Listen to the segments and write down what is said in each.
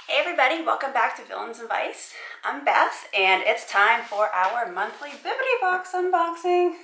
Hey everybody, welcome back to Villains and Vice. I'm Beth, and it's time for our monthly Bibbidi Box unboxing.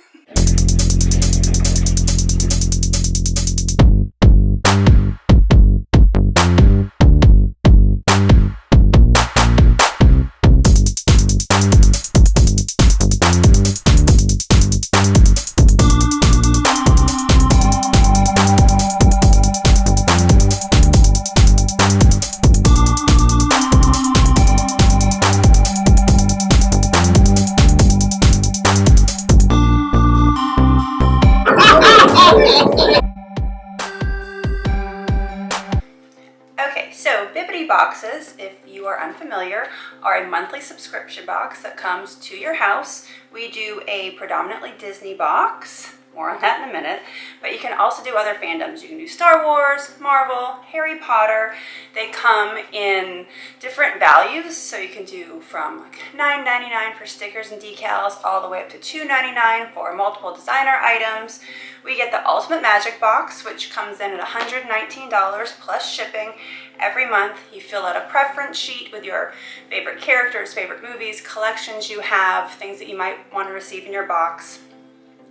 Okay, so Bibbidi Boxes, if you are unfamiliar, are a monthly subscription box that comes to your house. We do a predominantly Disney box, more on that in a minute, but you can also do other fandoms. You can do Star Wars, Marvel, Harry Potter. They come in different values, so you can do from like $9.99 for stickers and decals all the way up to $2.99 for multiple designer items. We get the Ultimate Magic Box, which comes in at $119 plus shipping. Every month you fill out a preference sheet with your favorite characters, favorite movies, collections you have, things that you might want to receive in your box.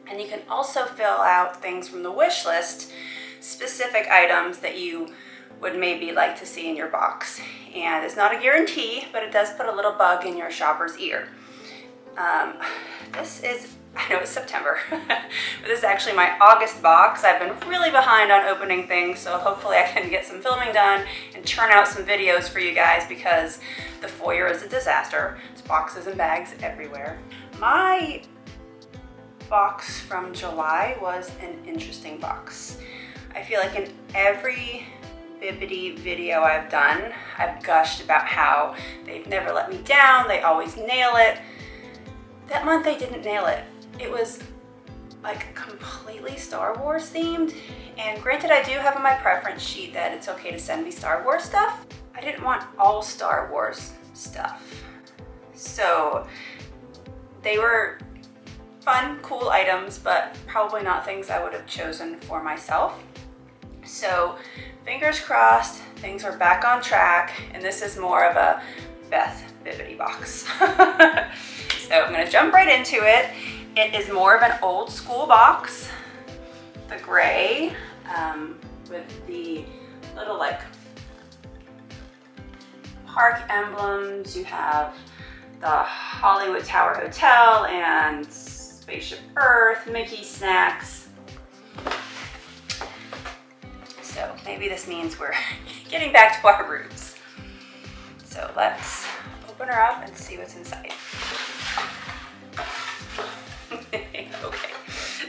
And you can also fill out things from the wish list, specific items that you would maybe like to see in your box. And it's not a guarantee, but it does put a little bug in your shopper's ear. I know it's September, but this is actually my August box. I've been really behind on opening things, so hopefully I can get some filming done and turn out some videos for you guys because the foyer is a disaster. It's boxes and bags everywhere. My box from July was an interesting box. I feel like in every Bibbidi video I've done, I've gushed about how they've never let me down, they always nail it. That month they didn't nail it. It was like completely Star Wars themed, and granted I do have on my preference sheet that it's okay to send me Star Wars stuff. I didn't want all Star Wars stuff. So they were fun, cool items, but probably not things I would have chosen for myself. So fingers crossed, things are back on track, and this is more of a Beth Bibbidi box. So I'm gonna jump right into it. It is more of an old school box, the gray, with the little like park emblems. You have the Hollywood Tower Hotel and Spaceship Earth, Mickey snacks. So maybe this means we're getting back to our roots. So let's open her up and see what's inside. Okay,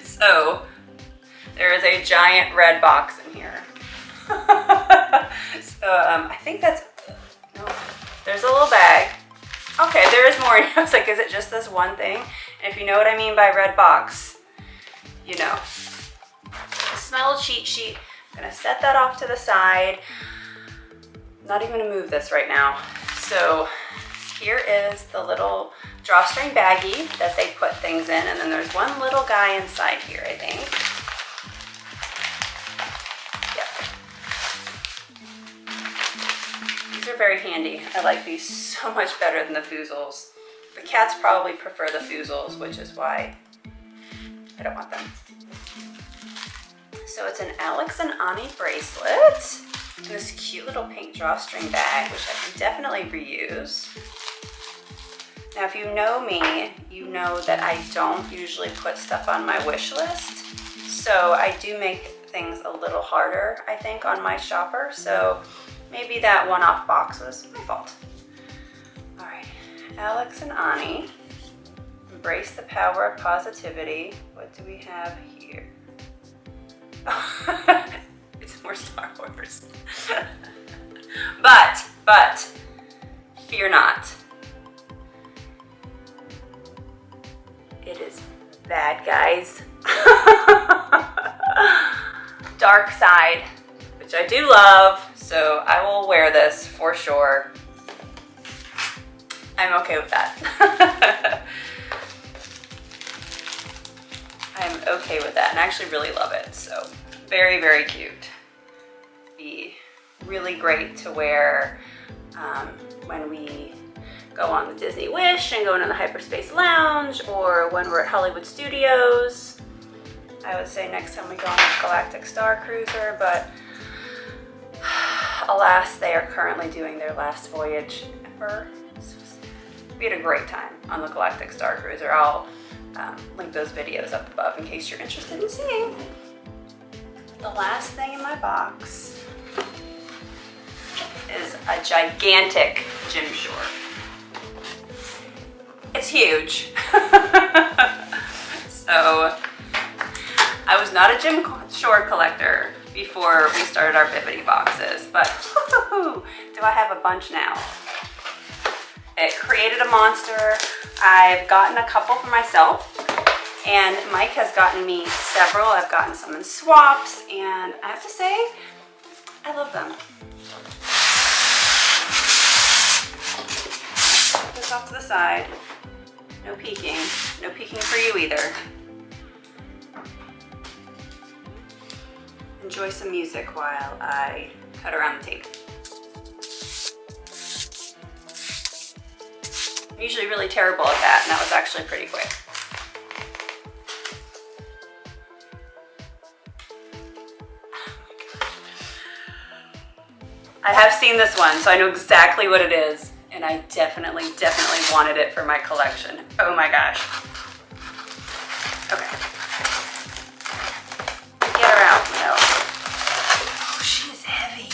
so there is a giant red box in here. So I think that's, no, there's a little bag. Okay, there is more. I was like, is it just this one thing? And if you know what I mean by red box, you know. This is my little cheat sheet. I'm gonna set that off to the side. I'm not even gonna move this right now. So here is the little drawstring baggie that they put things in, and then there's one little guy inside here, I think. Yep. These are very handy. I like these so much better than the foozles. The cats probably prefer the foozles, which is why I don't want them. So it's an Alex and Ani bracelet, and this cute little pink drawstring bag, which I can definitely reuse. Now, if you know me, you know that I don't usually put stuff on my wish list. So I do make things a little harder, I think, on my shopper. So maybe that one-off box was my fault. All right, Alex and Ani, embrace the power of positivity. What do we have here? It's more Star Wars. But, fear not. It is bad guys. Dark side, which I do love, so I will wear this for sure. I'm okay with that. I'm okay with that, and I actually really love it, so very, very cute. Be really great to wear when we go on the Disney Wish and go into the Hyperspace Lounge, or when we're at Hollywood Studios. I would say next time we go on the Galactic Star Cruiser, but alas, they are currently doing their last voyage ever. We had a great time on the Galactic Star Cruiser. I'll link those videos up above in case you're interested in seeing. The last thing in my box is a gigantic jimshore. It's huge. So I was not a jimshore collector before we started our Bibbidi boxes, but do I have a bunch now? It created a monster. I've gotten a couple for myself, and Mike has gotten me several. I've gotten some in swaps, and I have to say, I love them. Put this off to the side. No peeking. No peeking for you either. Enjoy some music while I cut around the tape. I'm usually really terrible at that, and that was actually pretty quick. I have seen this one, so I know exactly what it is, and I definitely wanted it for my collection. Oh my gosh. Okay. Get her out, no. Oh, she is heavy.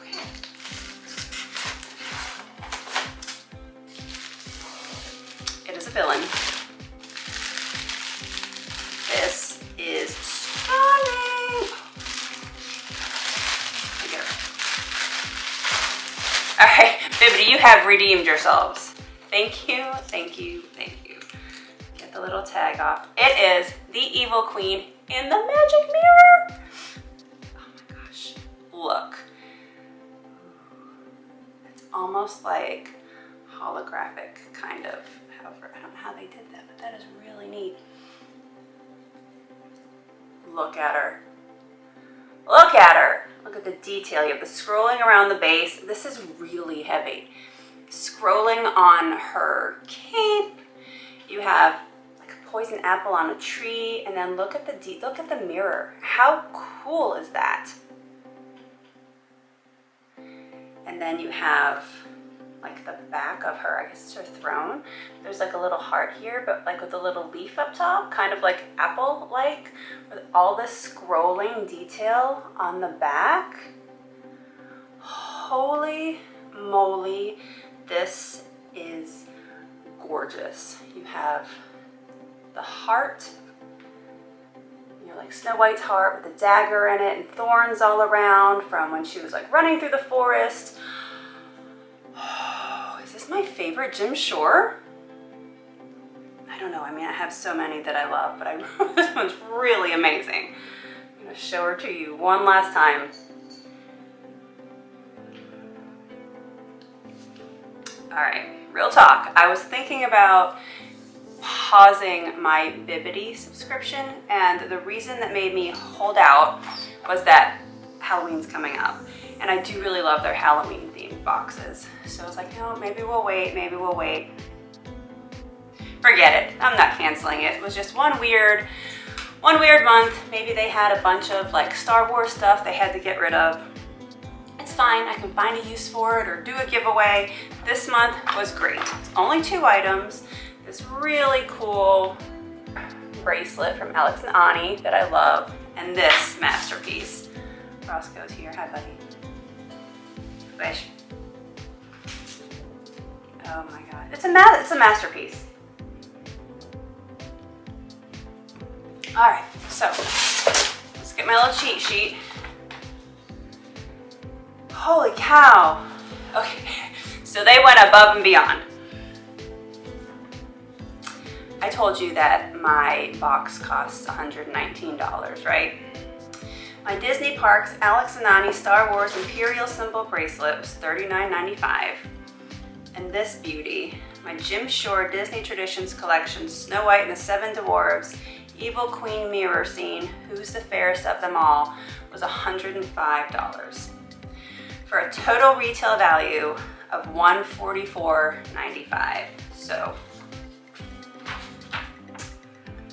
Okay. It is a villain. This is stunning. Get her. All right, Bibbidi, you have redeemed yourselves. Thank you, thank you, thank you. Get the little tag off. It is the Evil Queen in the magic mirror. Oh my gosh, look. It's almost like holographic, kind of. However, I don't know how they did that, but that is really neat. Look at her. Look at her. Look at the detail. You have the scrolling around the base. This is really heavy. Scrolling on her cape. You have like a poison apple on a tree, and then look at the mirror. How cool is that? And then you have like the back of her, I guess it's her throne. There's like a little heart here, but like with a little leaf up top, kind of like apple-like, with all this scrolling detail on the back. Holy moly, this is gorgeous. You have the heart, you know, like Snow White's heart with a dagger in it and thorns all around from when she was like running through the forest. Oh, is this my favorite jimshore? I don't know. I mean, I have so many that I love, but this one's really amazing. I'm going to show her to you one last time. All right, real talk. I was thinking about pausing my Bibbidi subscription, and the reason that made me hold out was that Halloween's coming up, and I do really love their Halloween themed boxes. So I was like, no, maybe we'll wait, maybe we'll wait. Forget it, I'm not canceling it. It was just one weird month. Maybe they had a bunch of like Star Wars stuff they had to get rid of. It's fine, I can find a use for it or do a giveaway. This month was great. It's only 2 items. This really cool bracelet from Alex and Ani that I love, and this masterpiece. Roscoe's here, hi buddy. Wish. Oh my God, it's a masterpiece. All right, so let's get my little cheat sheet. Holy cow. Okay, so they went above and beyond. I told you that my box costs $119, right? My Disney Parks Alex and Ani Star Wars Imperial Symbol bracelet was $39.95. And this beauty, my Jimshore Disney Traditions Collection Snow White and the 7 Dwarves Evil Queen mirror scene, Who's the Fairest of Them All, was $105. for a total retail value of $144.95. So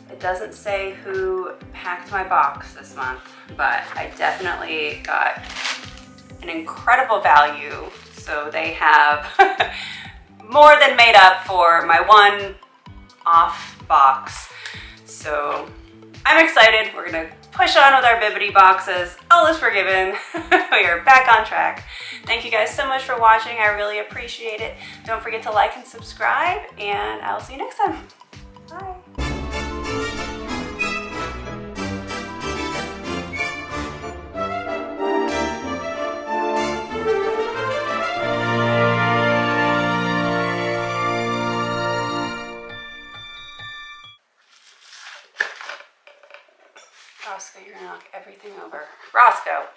it doesn't say who packed my box this month, but I definitely got an incredible value. So they have more than made up for my one off box. So I'm excited. We're gonna push on with our Bibbidi boxes. All is forgiven. We are back on track. Thank you guys so much for watching. I really appreciate it. Don't forget to like and subscribe, and I'll see you next time. Bye. Roscoe, you're gonna knock everything over. Roscoe.